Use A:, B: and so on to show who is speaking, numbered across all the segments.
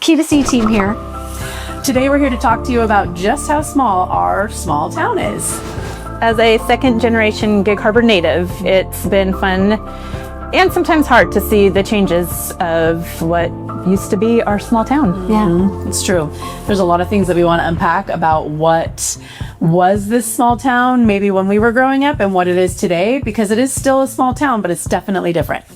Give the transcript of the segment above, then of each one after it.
A: P2C team here.
B: Today we're here to talk to you about just how small our small town is.
C: As a second generation Gig Harbor native, it's been fun and sometimes hard to see the changes of what used to be our small town.
A: Yeah.
B: It's true. There's a lot of things that we want to unpack about what was this small town maybe when we were growing up and what it is today, because it is still a small town, but it's definitely different.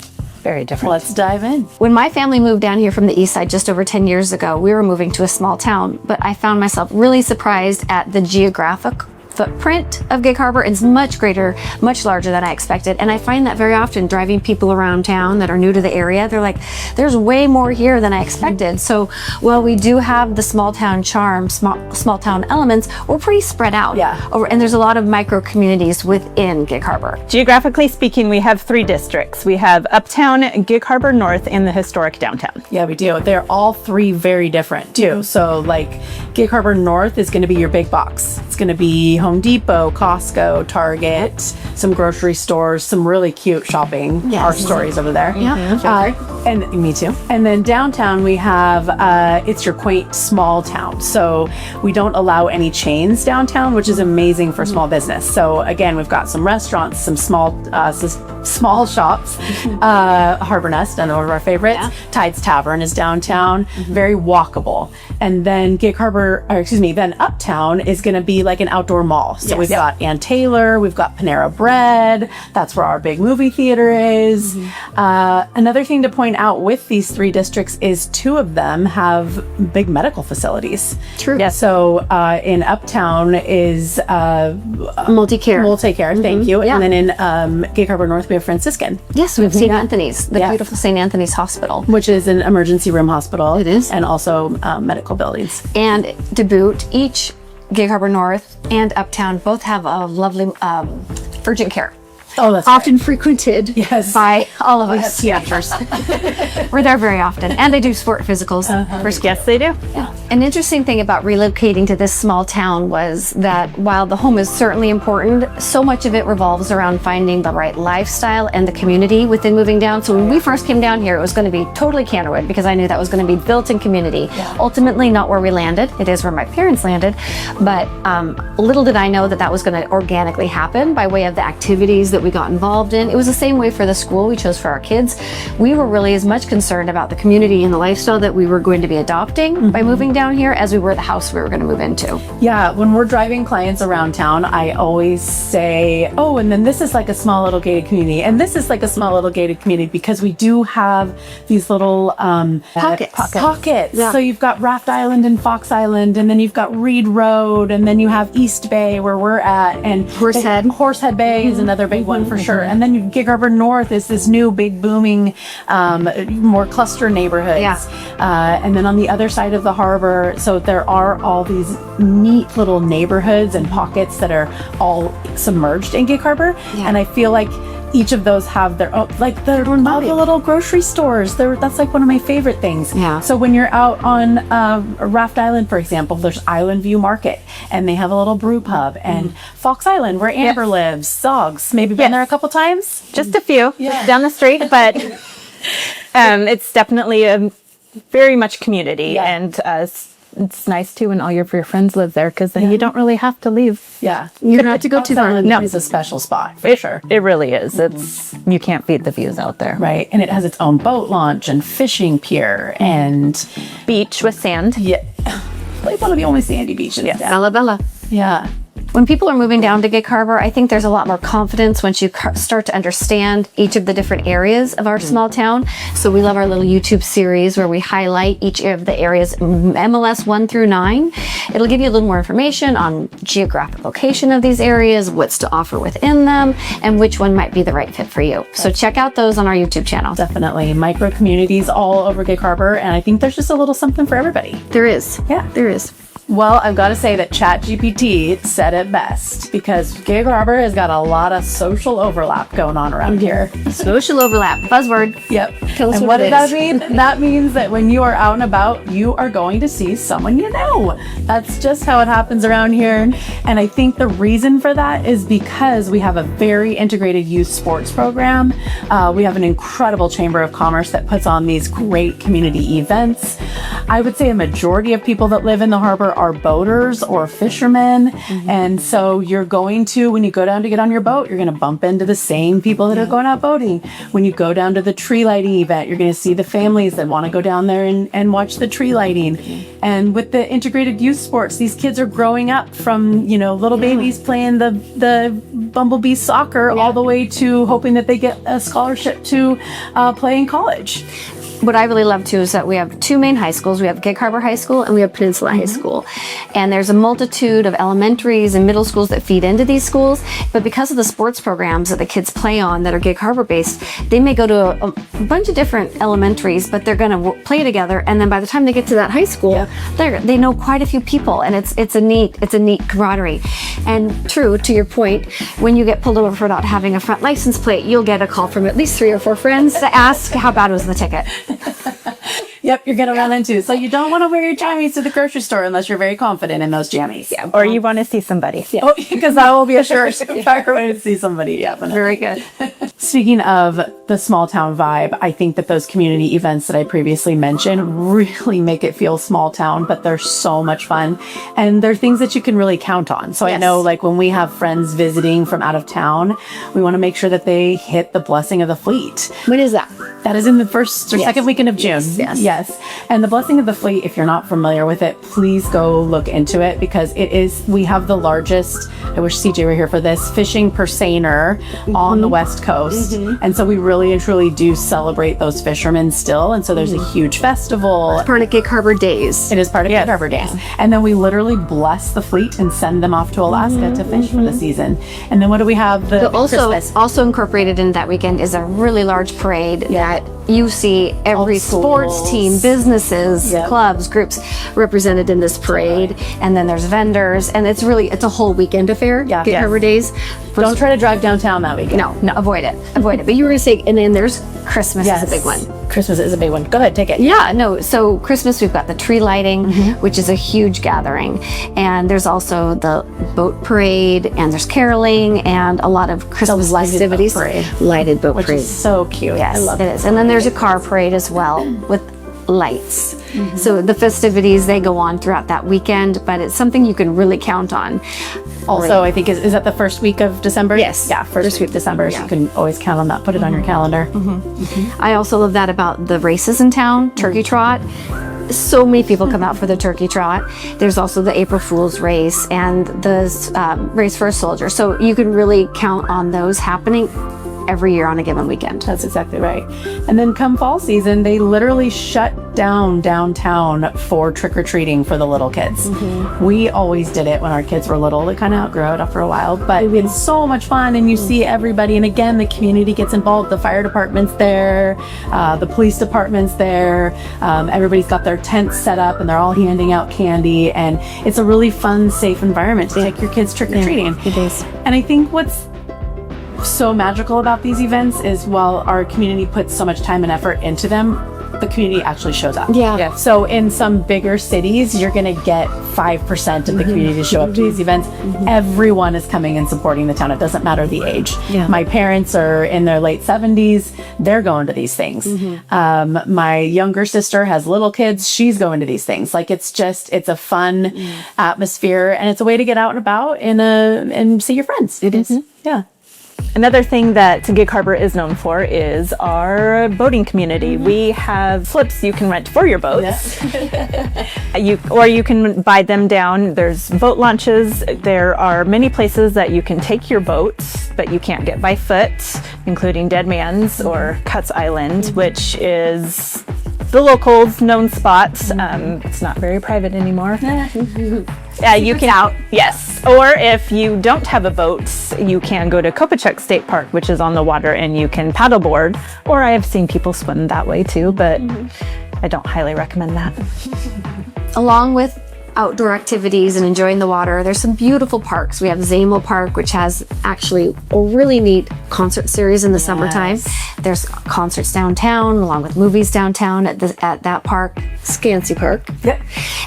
C: Very different.
B: Let's dive in.
A: When my family moved down here from the east side just over 10 years ago, we were moving to a small town, but I found myself really surprised at the geographic footprint of Gig Harbor. It's much greater, much larger than I expected. And I find that very often driving people around town that are new to the area, they're like, there's way more here than I expected. So while we do have the small town charm, small town elements, we're pretty spread out.
B: Yeah.
A: And there's a lot of micro communities within Gig Harbor.
C: Geographically speaking, we have 3 districts. We have Uptown, Gig Harbor North, and the historic downtown.
B: Yeah, we do. They're all 3 very different too. So like Gig Harbor North is going to be your big box. It's going to be Home Depot, Costco, Target, some grocery stores, some really cute shopping art stories over there.
A: Yeah.
B: And me too. And then downtown we have, it's your quaint small town. So we don't allow any chains downtown, which is amazing for small business. So again, we've got some restaurants, some small shops, Harbor Nest, one of our favorites.
A: Yeah.
B: Tides Tavern is downtown, very walkable. And then then Uptown is going to be like an outdoor mall. So we've got Ann Taylor, we've got Panera Bread. That's where our big movie theater is. Another thing to point out with these 3 districts is 2 of them have big medical facilities.
A: True.
B: Yeah. So in Uptown is
A: Multi-care.
B: thank you.
A: Yeah.
B: And then in Gig Harbor North we have Franciscan,
A: Yes, we have St. Anthony's, the beautiful St. Anthony's Hospital.
B: which is an emergency room hospital.
A: It is.
B: And also medical buildings.
A: And to boot, each Gig Harbor North and Uptown both have a lovely urgent care.
B: Oh, that's
A: Often frequented
B: Yes.
A: by all of us.
B: theaters.
A: We're there very often. And they do sport physicals.
C: Yes, they do.
A: Yeah. An interesting thing about relocating to this small town was that while the home is certainly important, so much of it revolves around finding the right lifestyle and the community within moving down. So when we first came down here, it was going to be totally Canterwood because I knew that was going to be built-in community. Ultimately, not where we landed. It is where my parents landed. But little did I know that that was going to organically happen by way of the activities that we got involved in. It was the same way for the school we chose for our kids. We were really as much concerned about the community and the lifestyle that we were going to be adopting by moving down here as we were the house we were going to move into.
B: Yeah, when we're driving clients around town, I always say, oh, and then this is like a small little gated community, and this is like a small little gated community, because we do have these little pockets.
A: Yeah.
B: So you've got Raft Island and Fox Island, and then you've got Reed Road, and then you have East Bay where we're at, and Horsehead Bay is another big one for sure. And then Gig Harbor North is this new big booming, more cluster neighborhoods. And then on the other side of the harbor, so there are all these neat little neighborhoods and pockets that are all submerged in Gig Harbor. And I feel like each of those have their own, like all the little grocery stores. That's like one of my favorite things.
A: Yeah.
B: So when you're out on Raft Island, for example, there's Island View Market, and they have a little brew pub. And Fox Island, where Amber lives, Zogs, maybe been there a couple times.
C: Just a few down the street, but it's definitely a very much community, and it's nice too when all your friends live there, because then you don't really have to leave.
B: Yeah,
A: You don't have to go too far.
B: No, it's a special spot for sure.
C: It really is. It's you can't beat the views out there.
B: Right, and it has its own boat launch and fishing pier and
C: Beach with sand.
B: like one of the only sandy beaches.
A: Bella.
B: Yeah.
A: When people are moving down to Gig Harbor, I think there's a lot more confidence once you start to understand each of the different areas of our small town. So we love our little YouTube series where we highlight each of the areas, MLS 1 through 9. It'll give you a little more information on geographic location of these areas, what's to offer within them, and which one might be the right fit for you. So check out those on our YouTube channel.
B: Definitely. Micro communities all over Gig Harbor, and I think there's just a little something for everybody.
A: There is.
B: Yeah.
A: There is.
B: Well, I've got to say that ChatGPT said it best, because Gig Harbor has got a lot of social overlap going on around here.
A: Social overlap, buzzword.
B: Yep.
A: Tell us
B: And
A: what
B: what
A: it
B: does that
A: is.
B: mean? That means that when you are out and about, you are going to see someone you know. That's just how it happens around here. And I think the reason for that is because we have a very integrated youth sports program. We have an incredible Chamber of Commerce that puts on these great community events. I would say a majority of people that live in the harbor are boaters or fishermen. And so you're going to, when you go down to get on your boat, you're going to bump into the same people that are going out boating. When you go down to the tree lighting event, you're going to see the families that want to go down there and watch the tree lighting. And with the integrated youth sports, these kids are growing up from, little babies playing the bumblebee soccer all the way to hoping that they get a scholarship to play in college.
A: What I really love too is that we have two main high schools. We have Gig Harbor High School and we have Peninsula High School. And there's a multitude of elementaries and middle schools that feed into these schools. But because of the sports programs that the kids play on that are Gig Harbor based, they may go to a bunch of different elementaries, but they're going to play together. And then by the time they get to that high school, they know quite a few people, and it's a neat camaraderie. And true to your point, when you get pulled over for not having a front license plate, you'll get a call from at least 3 or 4 friends to ask how bad was the ticket.
B: Yep, you're gonna run into. So you don't want to wear your jammies to the grocery store unless you're very confident in those jammies.
A: Yeah.
C: Or you want to see somebody.
B: Yeah. Oh, because that will be a sure way to see somebody. Yeah,
A: Very good.
B: Speaking of the small town vibe, I think that those community events that I previously mentioned really make it feel small town, but they're so much fun. And they're things that you can really count on. So I know, like, when we have friends visiting from out of town, we want to make sure that they hit the Blessing of the Fleet.
A: When is that?
B: That is in the first or second weekend of June.
A: Yes.
B: And the Blessing of the Fleet, if you're not familiar with it, please go look into it, because we have the largest, I wish CJ were here for this, fishing per seiner on the West Coast. And so we really and truly do celebrate those fishermen still. And so there's a huge festival.
A: Part of Gig Harbor Days.
B: It is part of Gig Harbor Days. And then we literally bless the fleet and send them off to Alaska to fish for the season. And then what do we have? Christmas.
A: Also incorporated in that weekend is a really large parade that you see every sports team, businesses, clubs, groups represented in this parade. And then there's vendors, and it's a whole weekend affair. Gig Harbor Days.
B: Don't try to drive downtown that weekend.
A: No, avoid it. But you were going to say, and then there's Christmas is a big one.
B: Christmas is a big one. Go ahead, take it.
A: Yeah, no. So Christmas, we've got the tree lighting, which is a huge gathering. And there's also the boat parade, and there's caroling, and a lot of Christmas festivities. Lighted boat parade.
B: Which is so cute.
A: Yes,
B: I love
A: it is. And then there's a car parade as well with lights. So the festivities, they go on throughout that weekend, but it's something you can really count on.
B: Also, I think, is that the first week of December?
A: Yes.
B: Yeah, first week of December. So you can always count on that. Put it on your calendar.
A: I also love that about the races in town, Turkey Trot. So many people come out for the Turkey Trot. There's also the April Fool's race and the race for a soldier. So you can really count on those happening every year on a given weekend.
B: That's exactly right. And then come fall season, they literally shut down downtown for trick-or-treating for the little kids. We always did it when our kids were little. They kind of outgrew it after a while, but it's so much fun, and you see everybody. And again, the community gets involved. The fire department's there, the police department's there. Everybody's got their tents set up, and they're all handing out candy. And it's a really fun, safe environment to take your kids trick-or-treating.
A: It is.
B: And I think what's so magical about these events is, while our community puts so much time and effort into them, the community actually shows up.
A: Yeah.
B: So in some bigger cities, you're going to get 5% of the community to show up to these events. Everyone is coming and supporting the town. It doesn't matter the age. My parents are in their late 70s. They're going to these things. My younger sister has little kids. She's going to these things. Like, it's a fun atmosphere, and it's a way to get out and about and see your friends. It is. Yeah.
C: Another thing that Gig Harbor is known for is our boating community. We have slips you can rent for your boats. You can buy them down. There's boat launches. There are many places that you can take your boats, but you can't get by foot, including Dead Man's or Cuts Island, which is the locals' known spot. It's not very private anymore. You can out. Yes. Or if you don't have a boat, you can go to Kopachuk State Park, which is on the water, and you can paddleboard. Or I have seen people swim that way too, but I don't highly recommend that.
A: Along with outdoor activities and enjoying the water, there's some beautiful parks. We have Zamel Park, which has actually a really neat concert series in the summertime. There's concerts downtown, along with movies downtown at that park, Scansy Park.
B: Yep.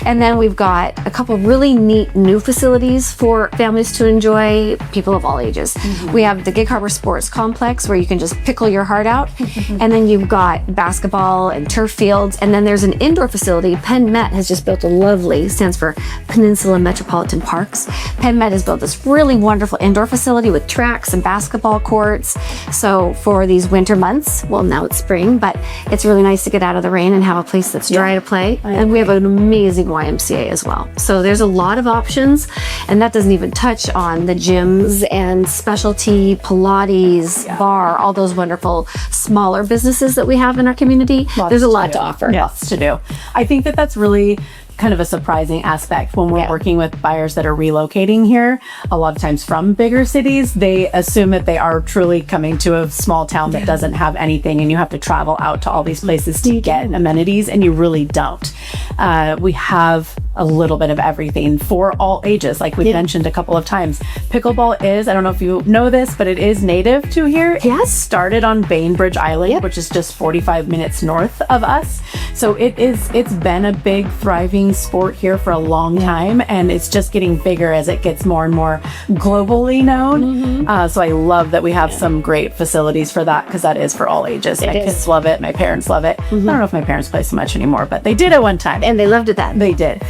A: And then we've got a couple really neat new facilities for families to enjoy, people of all ages. We have the Gig Harbor Sports Complex, where you can just pickle your heart out. And then you've got basketball and turf fields. And then there's an indoor facility. Penn Met has just built a lovely, stands for Peninsula Metropolitan Parks. Penn Met has built this really wonderful indoor facility with tracks and basketball courts. So for these winter months, well, now it's spring, but it's really nice to get out of the rain and have a place that's dry to play. And we have an amazing YMCA as well. So there's a lot of options, and that doesn't even touch on the gyms and specialty Pilates, bar, all those wonderful smaller businesses that we have in our community. There's a lot to offer.
B: Lots to do. I think that that's really kind of a surprising aspect when we're working with buyers that are relocating here. A lot of times from bigger cities, they assume that they are truly coming to a small town that doesn't have anything, and you have to travel out to all these places to get amenities, and you really don't. We have a little bit of everything for all ages, like we've mentioned a couple of times. Pickleball is, I don't know if you know this, but it is native to here. Yes. Started on Bainbridge Island, which is just 45 minutes north of us. So it's been a big, thriving sport here for a long time, and it's just getting bigger as it gets more and more globally known. So I love that we have some great facilities for that, because that is for all ages. My kids love it. My parents love it. I don't know if my parents play so much anymore, but they did at one time.
A: And they loved it then.
B: They did.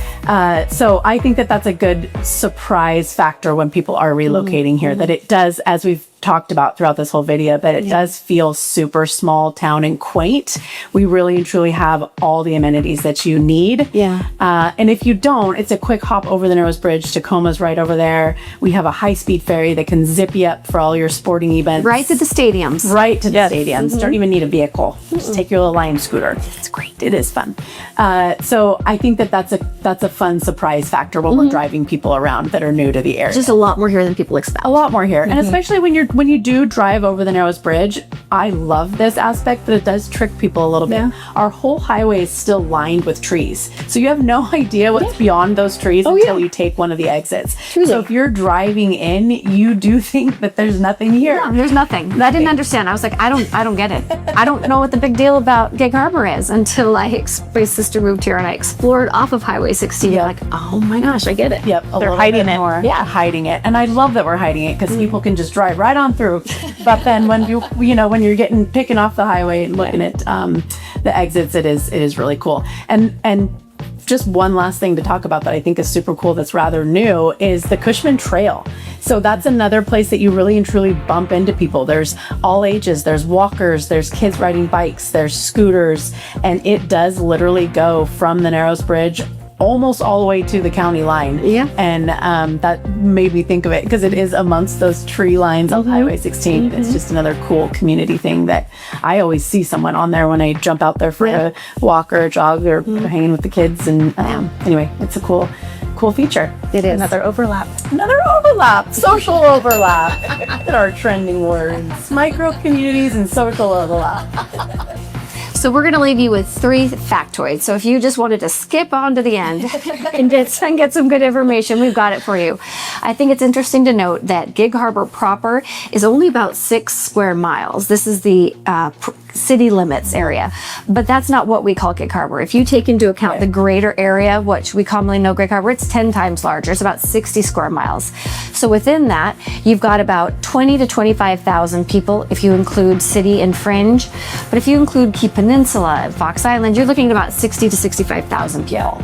B: So I think that that's a good surprise factor when people are relocating here, that it does, as we've talked about throughout this whole video, that it does feel super small town and quaint. We really and truly have all the amenities that you need. And if you don't, it's a quick hop over the Narrows Bridge. Tacoma's right over there. We have a high-speed ferry that can zip you up for all your sporting events.
A: Right to the stadiums.
B: Right to the stadiums. Don't even need a vehicle. Just take your little Lion scooter. It's great. It is fun. So I think that that's a fun surprise factor when we're driving people around that are new to the area.
A: Just a lot more here than people expect.
B: A lot more here. And especially when you do drive over the Narrows Bridge, I love this aspect, that it does trick people a little bit. Our whole highway is still lined with trees. So you have no idea what's beyond those trees until you take one of the exits. So if you're driving in, you do think that there's nothing here.
A: No, there's nothing. I didn't understand. I was like, I don't get it. I don't know what the big deal about Gig Harbor is until my sister moved here and I explored off of Highway 16. Like, oh my gosh, I get it.
C: They're hiding it.
B: Hiding it. And I love that we're hiding it, because people can just drive right on through. But then when when you're picking off the highway and looking at the exits, it is really cool. And just one last thing to talk about that I think is super cool, that's rather new, is the Cushman Trail. So that's another place that you really and truly bump into people. There's all ages, there's walkers, there's kids riding bikes, there's scooters, and it does literally go from the Narrows Bridge almost all the way to the county line. And that made me think of it, because it is amongst those tree lines of Highway 16. It's just another cool community thing that I always see someone on there when I jump out there for a walk or a jog or hanging with the kids. And anyway, it's a cool feature.
A: It is.
C: Another overlap.
B: Social overlap. That are trending words. Micro communities and social overlap.
A: So we're going to leave you with 3 factoids. So if you just wanted to skip on to the end and get some good information, we've got it for you. I think it's interesting to note that Gig Harbor proper is only about 6 square miles. This is the city limits area, but that's not what we call Gig Harbor. If you take into account the greater area, which we commonly know Gig Harbor, it's 10 times larger. It's about 60 square miles. So within that, you've got about 20 to 25,000 people if you include city and fringe. But if you include Key Peninsula and Fox Island, you're looking at about 60 to 65,000 people.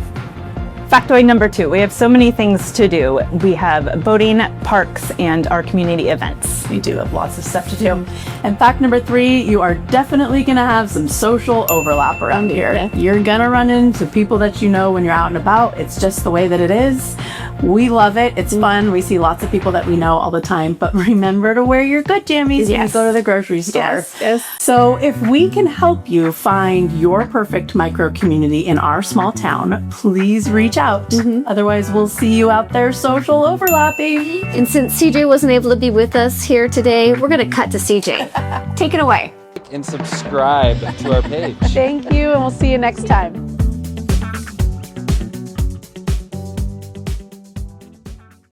C: Factoid number 2, we have so many things to do. We have boating, parks, and our community events.
B: We do have lots of stuff to do. And fact number 3, you are definitely going to have some social overlap around here. You're going to run into people that you know when you're out and about. It's just the way that it is. We love it. It's fun. We see lots of people that we know all the time. But remember to wear your good jammies when you go to the grocery store. So if we can help you find your perfect micro community in our small town, please reach out. Otherwise, we'll see you out there social overlapping.
A: And since CJ wasn't able to be with us here today, we're going to cut to CJ. Take it away.
D: And subscribe to our page.
B: Thank you, and we'll see you next time.